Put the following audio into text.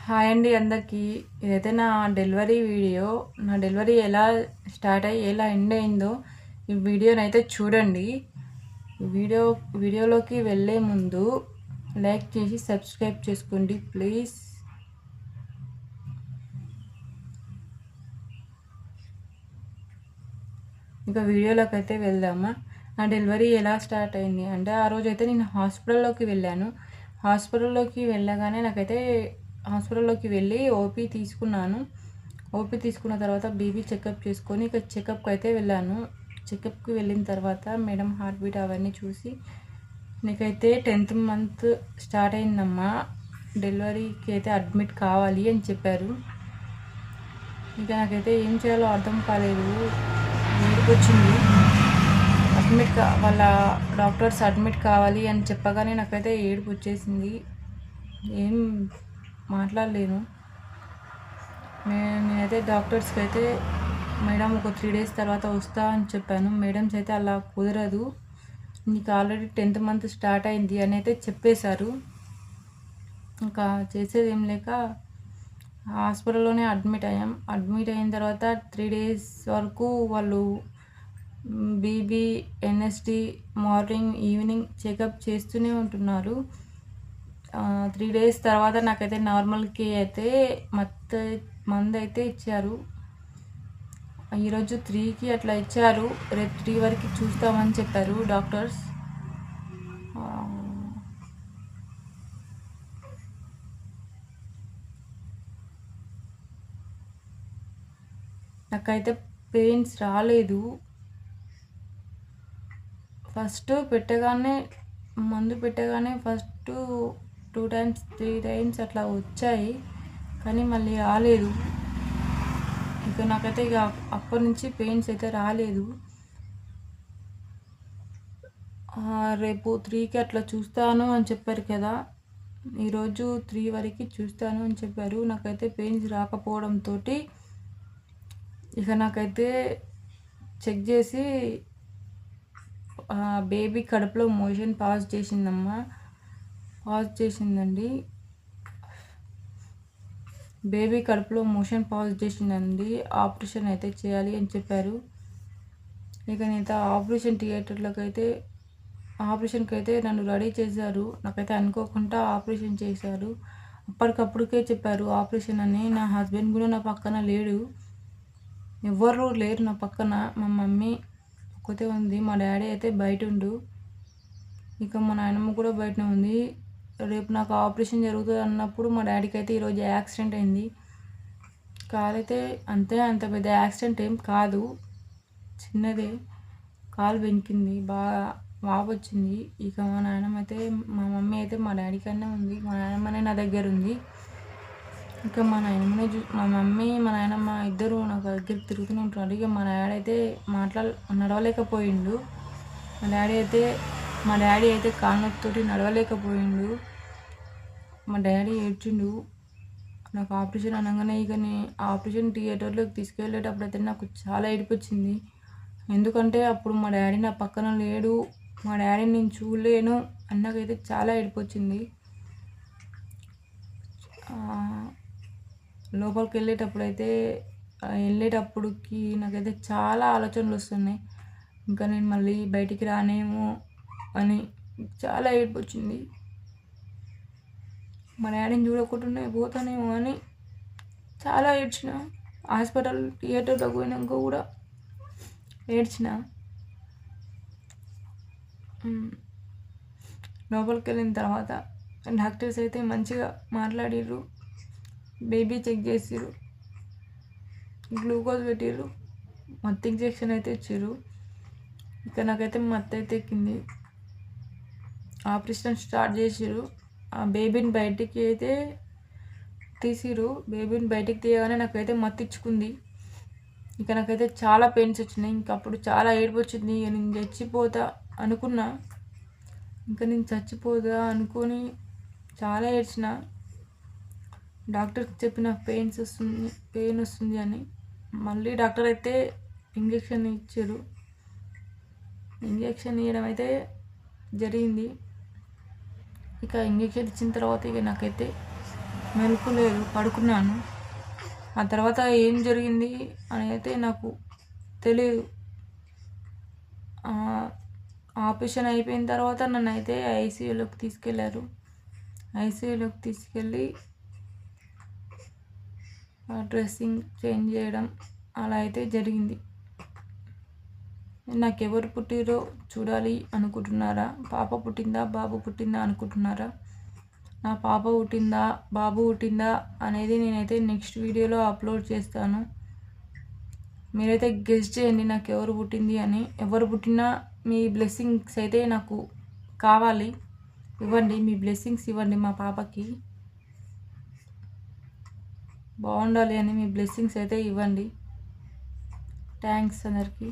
Hi అండి అందరికీ. ఇదైతే నా డెలివరీ వీడియో. నా డెలివరీ ఎలా స్టార్ట్ అయ్యి ఎలా ఎండ్ అయిందో ఈ వీడియోనైతే చూడండి. వీడియోలోకి వెళ్ళే ముందు లైక్ చేసి సబ్స్క్రైబ్ చేసుకోండి ప్లీజ్. ఇంకా వీడియోలోకి అయితే వెళ్దామా. నా డెలివరీ ఎలా స్టార్ట్ అయింది అంటే, ఆ రోజైతే నేను హాస్పిటల్లోకి వెళ్ళాను. హాస్పిటల్లోకి వెళ్ళగానే హాస్పిటల్లోకి వెళ్ళి ఓపీ తీసుకున్నాను. ఓపీ తీసుకున్న తర్వాత బీపీ చెకప్ చేసుకొని ఇక చెకప్కి అయితే వెళ్ళాను. చెకప్కి వెళ్ళిన తర్వాత మేడం హార్ట్ బీట్ అవన్నీ చూసి, నీకైతే 10th మంత్ స్టార్ట్ అయిందమ్మా, డెలివరీకి అయితే అడ్మిట్ కావాలి అని చెప్పారు. ఇక నాకైతే ఏం చేయాలో అర్థం కాలేదు, ఏడుపొచ్చింది. వాళ్ళ డాక్టర్స్ అడ్మిట్ కావాలి అని చెప్పగానే నాకైతే ఏడుపు వచ్చేసింది. ఏం మాట్లాడలేను. నేనైతే డాక్టర్స్కి అయితే, మేడం ఒక 3 days తర్వాత వస్తా అని చెప్పాను. మేడమ్స్ అయితే అలా కుదరదు, నీకు ఆల్రెడీ 10th మంత్ స్టార్ట్ అయింది అని అయితే చెప్పేశారు. ఇంకా చేసేది ఏం లేక హాస్పిటల్లోనే అడ్మిట్ అయ్యాం. అడ్మిట్ అయిన తర్వాత 3 days వరకు వాళ్ళు బీబీ ఎన్ఎస్డి మార్నింగ్ ఈవినింగ్ చెకప్ చేస్తూనే ఉంటున్నారు. 3 days తర్వాత నాకైతే నార్మల్కి అయితే మందు అయితే ఇచ్చారు. ఈరోజు 3కి అట్లా ఇచ్చారు. రేపు 3 వరకు చూస్తామని చెప్పారు డాక్టర్స్. నాకైతే పెయిన్స్ రాలేదు. మందు పెట్టగానే ఫస్ట్ 2 times 3 times అట్లా వచ్చాయి, కానీ మళ్ళీ రాలేదు. ఇక నాకైతే అప్పటి నుంచి పెయిన్స్ అయితే రాలేదు. రేపు 3కి అట్లా చూస్తాను అని చెప్పారు కదా, ఈరోజు 3 వరకు చూస్తాను అని చెప్పారు. నాకైతే పెయిన్స్ రాకపోవడంతో ఇక నాకైతే చెక్ చేసి బేబీ కడుపులో మోషన్ పాజ్ చేసిందండి. బేబీ కడుపులో మోషన్ పాజ్ చేసిందండి. ఆపరేషన్ అయితే చేయాలి అని చెప్పారు. ఇక నేను ఆపరేషన్ థియేటర్లోకి ఆపరేషన్కి అయితే నన్ను రెడీ చేశారు. నాకైతే అనుకోకుండా ఆపరేషన్ చేశారు. అప్పటికప్పుడుకే చెప్పారు ఆపరేషన్ అని. నా హస్బెండ్ కూడా నా పక్కన లేడు, ఎవరు లేరు నా పక్కన. మా మమ్మీ ఒక్కతే ఉంది, మా డాడీ అయితే బయట ఉండు, ఇక మా నాయనమ్మ కూడా బయటనే ఉంది. రేపు నాకు ఆపరేషన్ జరుగుతుంది అన్నప్పుడు మా డాడీకి అయితే ఈరోజు యాక్సిడెంట్ అయింది. కాలైతే అంత పెద్ద యాక్సిడెంట్ ఏం కాదు, చిన్నదే. కాలు బెనికింది, బాగా వాపు వచ్చింది. ఇక మా మమ్మీ అయితే మా డాడీ కన్నా ఉంది, మా నాయనమ్మనే నా దగ్గర ఉంది. ఇక మా మమ్మీ మా నాయనమ్మ ఇద్దరు నాకు దగ్గరికి తిరుగుతూనే ఉంటున్నారు. ఇక మా డాడీ అయితే నడవలేకపోయిండు. మా డాడీ అయితే కాళ్ళ నొప్పితోటి నడవలేకపోయిండు. మా డాడీ ఏడ్చిండు నాకు ఆపరేషన్ అనగానే. ఇక ఆపరేషన్ థియేటర్లోకి తీసుకెళ్ళేటప్పుడు అయితే నాకు చాలా ఏడుపు వచ్చింది. ఎందుకంటే అప్పుడు మా డాడీ నా పక్కన లేడు, మా డాడీని నేను చూడలేను అన్నకైతే చాలా ఏడుపు వచ్చింది. లోపలికి వెళ్ళేటప్పుడుకి నాకైతే చాలా ఆలోచనలు వస్తున్నాయి. ఇంకా నేను మళ్ళీ బయటికి రానేమో అని చాలా ఏడుపు వచ్చింది. మా డాడీని చూడకుండానే పోతానేమో అని చాలా ఏడ్చిన. హాస్పిటల్ థియేటర్లోకి పోయినాక కూడా ఏడ్చిన. లోపలికి వెళ్ళిన తర్వాత డాక్టర్స్ అయితే మంచిగా మాట్లాడిర్రు, బేబీ చెక్ చేసిర్రు, గ్లూకోజ్ పెట్టిర్రు, మత్తు ఇంజెక్షన్ అయితే ఇచ్చిర్రు. ఇక నాకైతే మత్తు అయితే ఎక్కింది. ఆపరేషన్ స్టార్ట్ చేసిర్రు. ఆ బేబీని బయటికి అయితే తీసిర్రు. బేబీని బయటికి తీయగానే నాకైతే మత్తు ఇచ్చుకుంది. ఇక నాకైతే చాలా పెయిన్స్ వచ్చినాయి. ఇంకా అప్పుడు చాలా ఏడుపు వచ్చింది. ఇక నేను చచ్చిపోతా అనుకున్నా. నేను చచ్చిపోదా అనుకొని చాలా ఏడ్చిన. డాక్టర్కి చెప్పిన పెయిన్ వస్తుంది అని. మళ్ళీ డాక్టర్ అయితే ఇంజెక్షన్ ఇచ్చారు. ఇంజెక్షన్ ఇవ్వడం అయితే జరిగింది. ఇక ఇంజెక్షన్ ఇచ్చిన తర్వాత ఇక నాకైతే మెలకు లేదు, పడుకున్నాను. ఆ తర్వాత ఏం జరిగింది అని అయితే నాకు తెలియదు. ఆపరేషన్ అయిపోయిన తర్వాత నన్నైతే ఐసీయూలోకి తీసుకెళ్ళారు. ఐసీయూలోకి తీసుకెళ్ళి డ్రెస్సింగ్ చేంజ్ చేయడం అలా అయితే జరిగింది. నాకెవరు పుట్టిరో చూడాలి అనుకుంటున్నారా? పాప పుట్టిందా బాబు పుట్టిందా అనుకుంటున్నారా? నా పాప పుట్టిందా బాబు పుట్టిందా అనేది నేనైతే నెక్స్ట్ వీడియోలో అప్లోడ్ చేస్తాను. మీరైతే గెస్ చేయండి నాకు ఎవరు పుట్టింది అని. ఎవరు పుట్టినా మీ బ్లెస్సింగ్స్ అయితే నాకు కావాలి, ఇవ్వండి. మీ బ్లెస్సింగ్స్ ఇవ్వండి. మా పాపకి బాగుండాలి అని మీ బ్లెస్సింగ్స్ అయితే ఇవ్వండి. థ్యాంక్స్ అందరికీ.